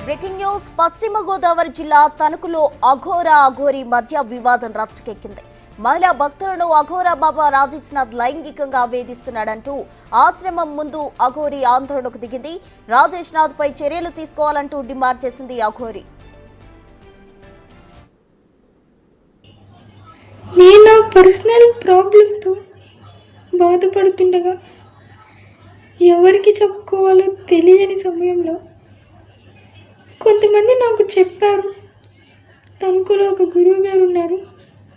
Breaking news. పశ్చిమ గోదావరి జిల్లా తణుకులో అఘోరా అఘోరి మధ్య వివాదం రచ్చకెక్కింది. మహిళా భక్తులను అఘోరా బాబా రాజేష్నాథ్ లైంగికంగా వేధిస్తున్నాడంటూ ఆశ్రమం ముందు అఘోరి ఆందోళనకు దిగింది. రాజేష్నాథ్ పై చర్యలు తీసుకోవాలంటూ డిమాండ్ చేసింది అఘోరి. నేను నా పర్సనల్ ప్రాబ్లంతో బాధపడుతుండగా ఎవరికి చెప్పుకోవాలో తెలియని సమయంలో కొంతమంది నాకు చెప్పారు, తణుకులో ఒక గురువు గారు ఉన్నారు,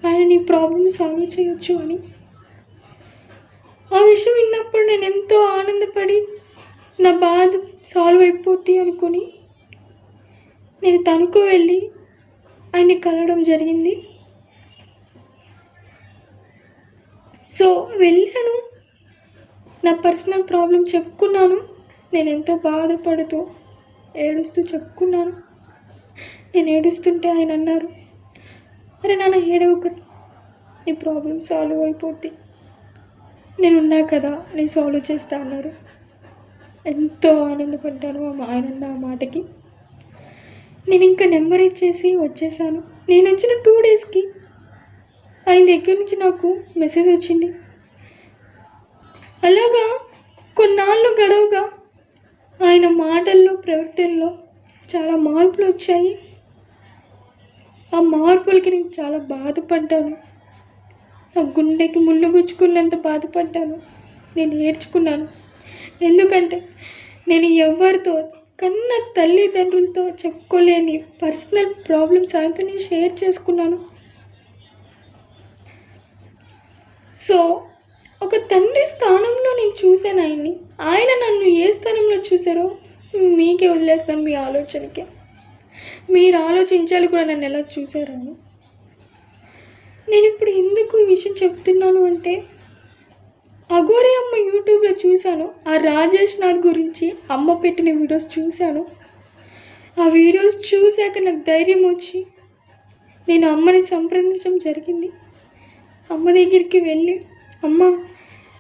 ఆయన నీ ప్రాబ్లం సాల్వ్ చేయొచ్చు అని. ఆ విషయం విన్నప్పుడు నేను ఎంతో ఆనందపడి నా బాధ సాల్వ్ అయిపోద్ది అనుకుని నేను తణుకు వెళ్ళి ఆయన్ని కలవడం జరిగింది. సో వెళ్ళాను, నా పర్సనల్ ప్రాబ్లం చెప్పుకున్నాను. నేను ఎంతో బాధపడుతూ ఏడుస్తూ చెప్పుకున్నాను. నేను ఏడుస్తుంటే ఆయన అన్నారు, అరే నాన్న ఏడవకురా, నీ ప్రాబ్లం సాల్వ్ అయిపోద్ది, నేనున్నా కదా, నేను సాల్వ్ చేస్తా అన్నారు. ఎంతో ఆనందపడ్డాను ఆయన అన్న ఆ మాటకి. నేను ఇంకా నెంబర్ ఇచ్చేసి వచ్చేసాను. నేను వచ్చిన 2 డేస్కి ఆయన దగ్గర నుంచి నాకు మెసేజ్ వచ్చింది. అలాగా కొన్నాళ్ళు గడవగా ఆయన మాటల్లో ప్రవర్తనలో చాలా మార్పులు వచ్చాయి. ఆ మార్పులకి నేను చాలా బాధపడ్డాను. నా గుండెకి ముళ్ళు గుచ్చుకున్నంత బాధపడ్డాను. నేను ఏడ్చుకున్నాను. ఎందుకంటే నేను ఎవరితో కన్న తల్లిదండ్రులతో చెప్పుకోలేని పర్సనల్ ప్రాబ్లమ్స్ ఆయనతో నేను షేర్ చేసుకున్నాను. సో ఒక తండ్రి స్థానంలో నేను చూశాను ఆయన్ని. ఆయన నన్ను ఏ స్థానంలో చూసారో మీకే వదిలేస్తాను, మీ ఆలోచనకే. మీరు ఆలోచించాలి కూడా నన్ను ఎలా చూసారని. నేను ఇప్పుడు ఎందుకు ఈ విషయం చెప్తున్నాను అంటే, అఘోరి అమ్మ యూట్యూబ్లో చూశాను. ఆ రాజేష్నాథ్ గురించి అమ్మ పెట్టిన వీడియోస్ చూశాను. ఆ వీడియోస్ చూశాక నాకు ధైర్యం వచ్చి నేను అమ్మని సంప్రదించడం జరిగింది. అమ్మ దగ్గరికి వెళ్ళి, అమ్మ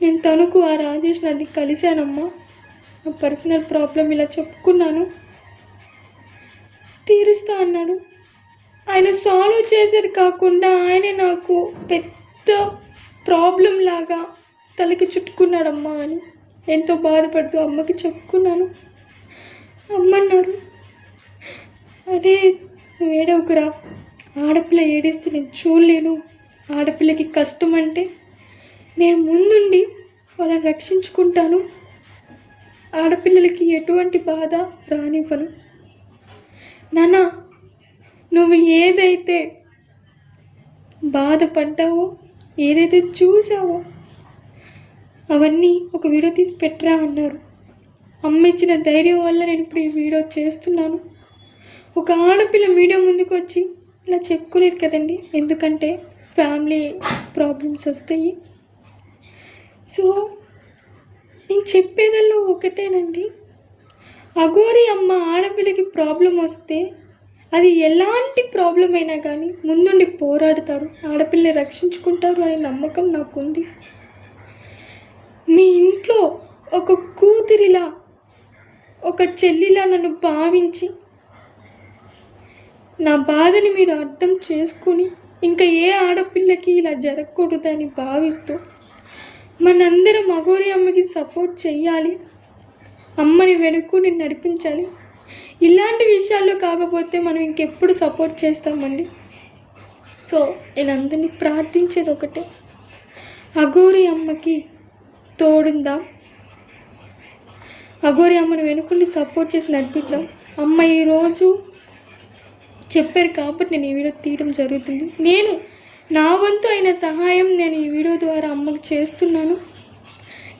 నేను తణుకు ఆ రాజేష్నాథ్ని కలిశానమ్మా, నా పర్సనల్ ప్రాబ్లం ఇలా చెప్పుకున్నాను, తీరుస్తా అన్నాడు. ఆయన సాల్వ్ చేసేది కాకుండా ఆయనే నాకు పెద్ద ప్రాబ్లం లాగా తలకి చుట్టుకున్నాడమ్మా అని ఎంతో బాధపడుతూ అమ్మకి చెప్పుకున్నాను. అమ్మన్నారు, అదే నువ్వు ఏడవకురా, ఆడపిల్ల ఏడిస్తే నేను చూడలేను, ఆడపిల్లకి కష్టం అంటే నేను ముందుండి వాళ్ళని రక్షించుకుంటాను, ఆడపిల్లలకి ఎటువంటి బాధ రానివ్వను. నాన్న, నువ్వు ఏదైతే బాధపడ్డావో, ఏదైతే చూసావో అవన్నీ ఒక వీడియో తీసి పెట్టరా అన్నారు. అమ్మ ఇచ్చిన ధైర్యం వల్ల నేను ఇప్పుడు ఈ వీడియో చేస్తున్నాను. ఒక ఆడపిల్ల వీడియో ముందుకు వచ్చి ఇలా చెప్పుకోలేదు కదండి, ఎందుకంటే ఫ్యామిలీ ప్రాబ్లమ్స్ వస్తాయి. సో నేను చెప్పేదల్లో ఒకటేనండి, అఘోరి అమ్మ ఆడపిల్లకి ప్రాబ్లం వస్తే అది ఎలాంటి ప్రాబ్లం అయినా కానీ ముందుండి పోరాడతారు, ఆడపిల్లని రక్షించుకుంటారు అనే నమ్మకం నాకుంది. మీ ఇంట్లో ఒక కూతురిలా, ఒక చెల్లిలా నన్ను భావించి నా బాధని మీరు అర్థం చేసుకుని ఇంకా ఏ ఆడపిల్లకి ఇలా జరగకూడదని భావిస్తూ మనందరం అఘోరి అమ్మకి సపోర్ట్ చేయాలి, అమ్మని వెనుక్కుని నడిపించాలి. ఇలాంటి విషయాల్లో కాకపోతే మనం ఇంకెప్పుడు సపోర్ట్ చేస్తామండి. సో నేను అందరినీ ప్రార్థించేది ఒకటే, అఘోరి అమ్మకి తోడుందాం, అఘోరి అమ్మని వెనుకుండి సపోర్ట్ చేసి నడిపిద్దాం. అమ్మ ఈరోజు చెప్పారు కాబట్టి నేను ఈ వీడియో తీయడం జరుగుతుంది. నేను నా వంతు అయిన సహాయం నేను ఈ వీడియో ద్వారా అమ్మకు చేస్తున్నాను.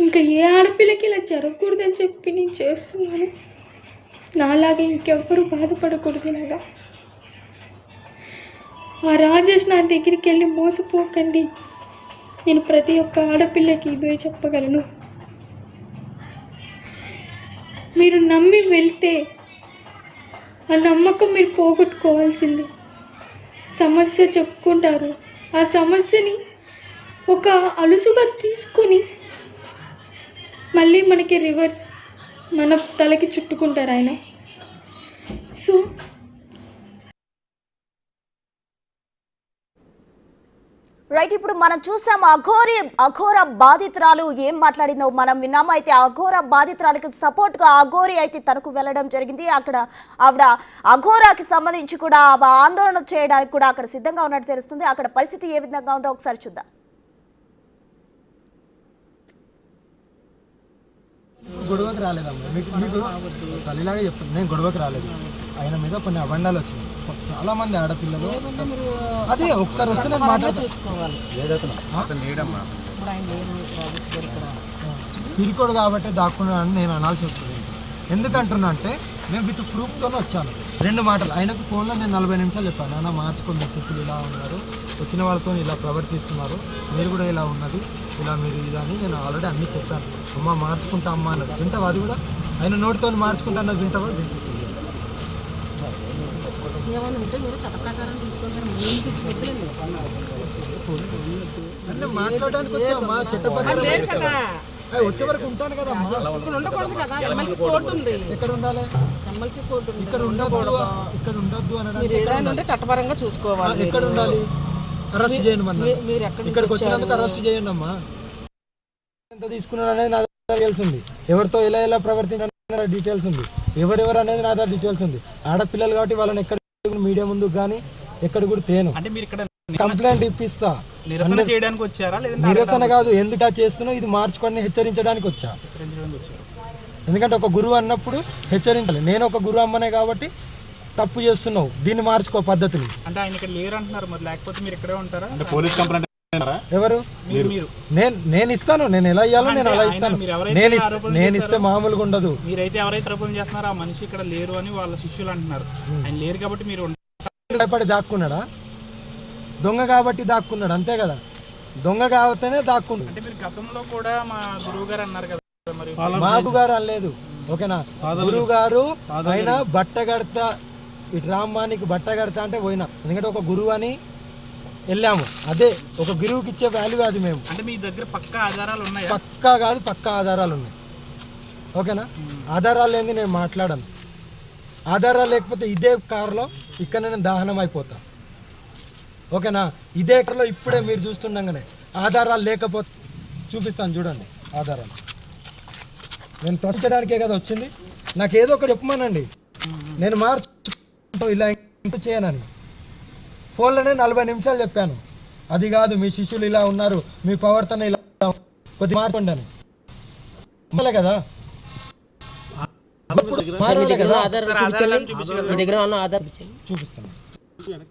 ఇంకా ఏ ఆడపిల్లకి ఇలా జరగకూడదని చెప్పి నేను చేస్తున్నాను. నాలాగే ఇంకెవ్వరూ బాధపడకూడదు. ఇలాగా ఆ రాజేష్ నా దగ్గరికి వెళ్ళి మోసపోకండి, నేను ప్రతి ఒక్క ఆడపిల్లకి ఇదే చెప్పగలను. మీరు నమ్మి వెళ్తే ఆ నమ్మకం మీరు పోగొట్టుకోవాల్సింది. సమస్య చెప్పుకుంటారు, ఆ సమస్యని ఒక అలుసుగా తీసుకొని మళ్ళీ మనకి రివర్స్ మన తలకి చుట్టుకుంటారు ఆయన. సో రైట్, ఇప్పుడు మనం చూసాం అఘోర బాధితురాలు ఏం మాట్లాడిందో మనం విన్నాము. అయితే అఘోర బాధితురాలకు సపోర్ట్ గా అఘోరి అయితే తనకు వెళ్ళడం జరిగింది. అక్కడ ఆవిడ అఘోరాకి సంబంధించి కూడా ఆందోళన చేయడానికి కూడా అక్కడ సిద్ధంగా ఉన్నట్టు తెలుస్తుంది. అక్కడ పరిస్థితి ఏ విధంగా ఉందో ఒకసారి చూద్దాం. గొడవకి రాలేదమ్మా, మీకు తల్లిలాగా చెప్తాను, నేను గొడవకి రాలేదు. ఆయన మీద కొన్ని అబండాలు వచ్చినాయి. చాలా మంది ఆడపిల్లలు అదే ఒకసారి వస్తే నేను మాట్లాడతాను. తిరికోడు కాబట్టి దాక్కున్నానని నేను అనాల్సి వస్తుంది. ఎందుకంటున్నా అంటే నేను విత్ ప్రూఫ్తోనే వచ్చాను. 2 మాటలు ఆయనకు ఫోన్లో నేను 40 నిమిషాలు చెప్పాను. నాన్న మార్చుకొని మెసేజ్లు ఇలా ఉన్నారు, వచ్చిన వాళ్ళతో ఇలా ప్రవర్తిస్తున్నారు, మీరు కూడా ఇలా ఉన్నది, ఇలా మీరు ఇలా అని నేను ఆల్రెడీ అన్నీ చెప్పాను. అమ్మ మార్చుకుంటా అమ్మ అన్నది వింటావా? అది కూడా ఆయన నోటితో మార్చుకుంటా అన్నది వింటావా? వినిపిస్తుంది. అంటే మాట్లాడడానికి వచ్చామ్మా, చట్టపరంగా వచ్చే వరకు ఉంటాను కదమ్మా. ఎక్కడ ఉండాలి? ఇక్కడ ఉండొద్దు అనడానికి చట్టపరంగా చూసుకోవాలి. ఎక్కడ ఉండాలి? అరెస్ట్ చేయండి మన ఇక్కడికి వచ్చినందుకు అరెస్ట్ చేయండి అమ్మా. ఎంత తీసుకున్నాడు అనేది నా దగ్గర డీటెయిల్స్ ఉంది. ఎవరితో ఎలా ప్రవర్తించాలనే డీటెయిల్స్ ఉంది. ఎవరెవరు అనేది నా దగ్గర డీటెయిల్స్ ఉంది. ఆడపిల్లలు కాబట్టి వాళ్ళని ఎక్కడ మీడియా ముందు కానీ ఎక్కడ కూడా తేను. అంటే మీరు ఇక్కడ కంప్లైంట్ ఇప్పిస్తా. నిరసన చేయడానికి వచ్చారా? నిరసన కాదు, ఎందుకు చేస్తున్నా ఇది మార్చుకొని హెచ్చరించడానికి వచ్చా. ఎందుకంటే ఒక గురువు అన్నప్పుడు హెచ్చరించాలి. నేను ఒక గురువు అమ్మనే కాబట్టి తప్పు చేస్తున్నావు, దీన్ని మార్చుకో పద్ధతిని. అంటే ఆయన ఇక్కడ లేరు అంటున్నారు, మరి లేకపోతే మీరు ఇక్కడే ఉంటారా? అంటే పోలీస్ కంప్లైంట్ ఎవరు? నేను ఇస్తాను, నేను ఎలా ఇవ్వాలో నేను అలా ఇస్తాను. నేను ఇస్తే మామూలుగా ఉండదు. మీరైతే ఎవరైతే ఆరోపణ చేస్తున్నారో ఆ మనిషి ఇక్కడ లేరు అని వాళ్ళ శిష్యులు అంటున్నారు. ఆయన లేరు కాబట్టి మీరు భయపడి దాక్కున్నాడా? దొంగ కాబట్టి దాక్కున్నాడు, అంతే కదా. దొంగ కాబట్టినే దాక్కున్నాడు. అంటే మీరు గతంలో కూడా మా గురువు గారు అన్నారు కదా, మరి మాకు గారు అనలేదు, ఓకేనా? గురువు గారు ఆయన బట్ట కడతా, ఇటు రామ్మానికి బట్ట కడతా అంటే పోయినా. ఎందుకంటే ఒక గురువు అని వెళ్ళాము, అదే ఒక గురువుకి ఇచ్చే వాల్యూ అది. మేము అంటే మీ దగ్గర పక్కా ఆధారాలు ఉన్నాయి? పక్కా కాదు, పక్కా ఆధారాలు ఉన్నాయి, ఓకేనా? ఆధారాలు ఏంది నేను మాట్లాడను. ఆధారాలు లేకపోతే ఇదే కారులో ఇక్కడ నేను దహనం అయిపోతా, ఓకేనా? ఇదే కారులో ఇప్పుడే మీరు చూస్తుండగానే ఆధారాలు లేకపోతే చూపిస్తాను, చూడండి ఆధారాలు. నేను ప్రశ్నించడానికే కదా వచ్చింది. నాకు ఏదో ఒకటి చెప్పమానండి, నేను మార్చు ఇలా చేయనని. ఫోన్లోనే 40 నిమిషాలు చెప్పాను. అది కాదు, మీ శిష్యులు ఇలా ఉన్నారు, మీ ప్రవర్తన ఇలా కొద్దిగా మార్చండి అని. మళ్ళీ కదా మారాలి కదా. చూపిస్తాను. చూపిస్తాను.